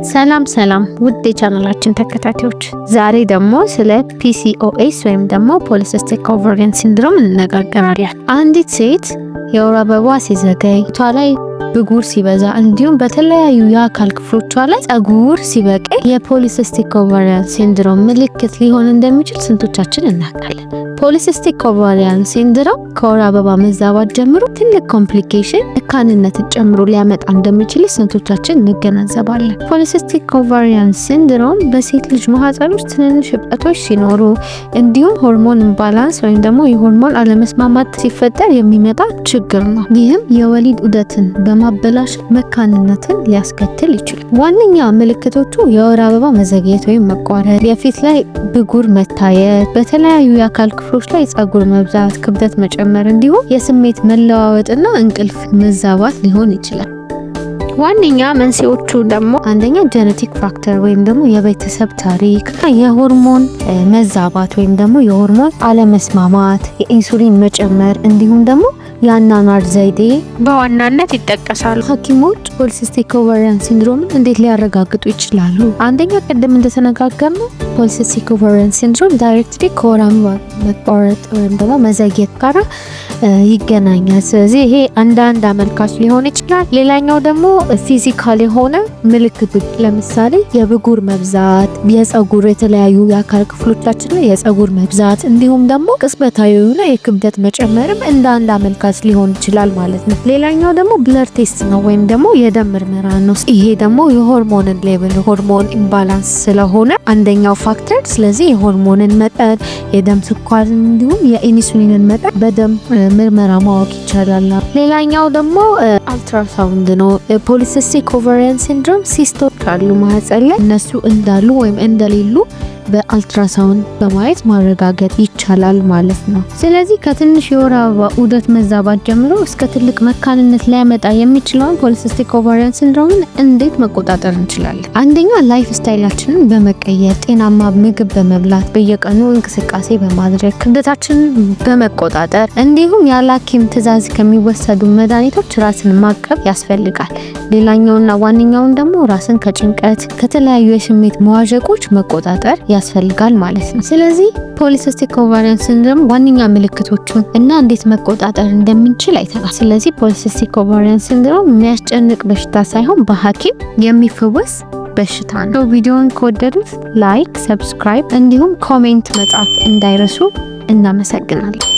ሰላም ውድ የቻናላችን ተከታታዮች፣ ዛሬ ደግሞ ስለ PCOS ወይም ደግሞ ፖሊሲስቲክ ኦቫሪያን ሲንድሮም እንነጋገራለን። አንዲት ሴት የወር አበባ ሲዘገይ፣ ቷ ላይ ብጉር ሲበዛ እንዲሁም በተለያዩ የአካል ክፍሎቿ ላይ ጸጉር ሲበቅል የፖሊሲስቲክ ኦቫሪያን ሲንድሮም ምልክት ሊሆን እንደሚችል ስንቶቻችን እናውቃለን? ፖሊሲስቲክ ኦቫሪያን ሲንድሮም ከወር አበባ መዛባት ጀምሮ ትልቅ ኮምፕሊኬሽን መካንነትን ጨምሮ ሊያመጣ እንደሚችል ስንቶቻችን እንገነዘባለን? ፖሊሲስቲክ ኦቫሪያን ሲንድሮም በሴት ልጅ ማህፀን ውስጥ ትንንሽ እብጠቶች ሲኖሩ እንዲሁም ሆርሞን ኢምባላንስ ወይም ደግሞ የሆርሞን አለመስማማት ሲፈጠር የሚመጣ ችግር ነው። ይህም የወሊድ ዑደትን በማበላሽ መካንነትን ሊያስከትል ይችላል። ዋነኛ ምልክቶቹ የወር አበባ መዘግየት ወይም መቋረጥ፣ የፊት ላይ ብጉር መታየት፣ በተለያዩ የአካል ክፍሎች ላይ ጸጉር መብዛት፣ ክብደት መጨመር እንዲሁም የስሜት መለዋወጥና እንቅልፍ መዛባት ሊሆን ይችላል። ዋነኛ መንስኤዎቹ ደግሞ አንደኛ ጄኔቲክ ፋክተር ወይም ደግሞ የቤተሰብ ታሪክ፣ የሆርሞን መዛባት ወይም ደግሞ የሆርሞን አለመስማማት፣ የኢንሱሊን መጨመር እንዲሁም ደግሞ የአኗኗር ዘይቤ በዋናነት ይጠቀሳሉ። ሐኪሞች ፖሊሲስቲክ ኦቫሪያን ሲንድሮምን እንዴት ሊያረጋግጡ ይችላሉ? አንደኛ ቀደም እንደተነጋገርነው ፖሊሲስቲክ ኦቫሪያን ሲንድሮም ዳይሬክትሊ ከወር አበባ መቋረጥ ወይም ደግሞ መዘግየት ጋር ይገናኛል። ስለዚህ ይሄ አንዳንድ አመልካች ሊሆን ይችላል። ሌላኛው ደግሞ ፊዚካል የሆነ ምልክቶች፣ ለምሳሌ የብጉር መብዛት፣ የጸጉር የተለያዩ የአካል ክፍሎቻችን ላይ የጸጉር መብዛት እንዲሁም ደግሞ ቅጽበታዊ የሆነ የክብደት መጨመርም እንደ አንድ አመልካች ሊሆን ይችላል ማለት ነው። ሌላኛው ደግሞ ብለድ ቴስት ነው ወይም ደግሞ የደም ምርመራ ነው። ይሄ ደግሞ የሆርሞንን ሌቭል ሆርሞን ኢምባላንስ ስለሆነ አንደኛው ፋክተር። ስለዚህ የሆርሞንን መጠን፣ የደም ስኳር እንዲሁም የኢንሱሊንን መጠን በደም ምርመራ ማወቅ ይቻላል። ሌላኛው ደግሞ አልትራሳውንድ ነው። ፖሊሲስቲክ ኦቫሪያን ሲንድሮም ሲስቶች አሉ ማህፀን ላይ፣ እነሱ እንዳሉ ወይም እንደሌሉ በአልትራሳውንድ በማየት ማረጋገጥ ይቻላል ማለት ነው። ስለዚህ ከትንሽ የወር አበባ ዑደት መዛባት ጀምሮ እስከ ትልቅ መካንነት ሊያመጣ የሚችለውን ፖሊሲስቲክ ኦቫሪያን ሲንድሮምን እንዴት መቆጣጠር እንችላለን? አንደኛ ላይፍ ስታይላችንን በመቀየር ጤናማ ምግብ በመብላት በየቀኑ እንቅስቃሴ በማድረግ ክብደታችንን በመቆጣጠር እንዲሁም ያለ ሐኪም ትዕዛዝ ከሚወሰዱ መድኃኒቶች ራስን ማቀብ ያስፈልጋል። ሌላኛውና ዋነኛውን ደግሞ ራስን ከጭንቀት ከተለያዩ የስሜት መዋዠቆች መቆጣጠር ያስፈልጋል ማለት ነው። ስለዚህ ፖሊሲስቲክ ኦቫሪያን ሲንድሮም ዋነኛ ምልክቶቹን እና እንዴት መቆጣጠር እንደምንችል አይተናል። ስለዚህ ፖሊሲስቲክ ኦቫሪያን ሲንድሮም የሚያስጨንቅ በሽታ ሳይሆን በሐኪም የሚፈወስ በሽታ ነው። ቪዲዮውን ከወደዱት ላይክ፣ ሰብስክራይብ እንዲሁም ኮሜንት መጻፍ እንዳይረሱ። እናመሰግናለን።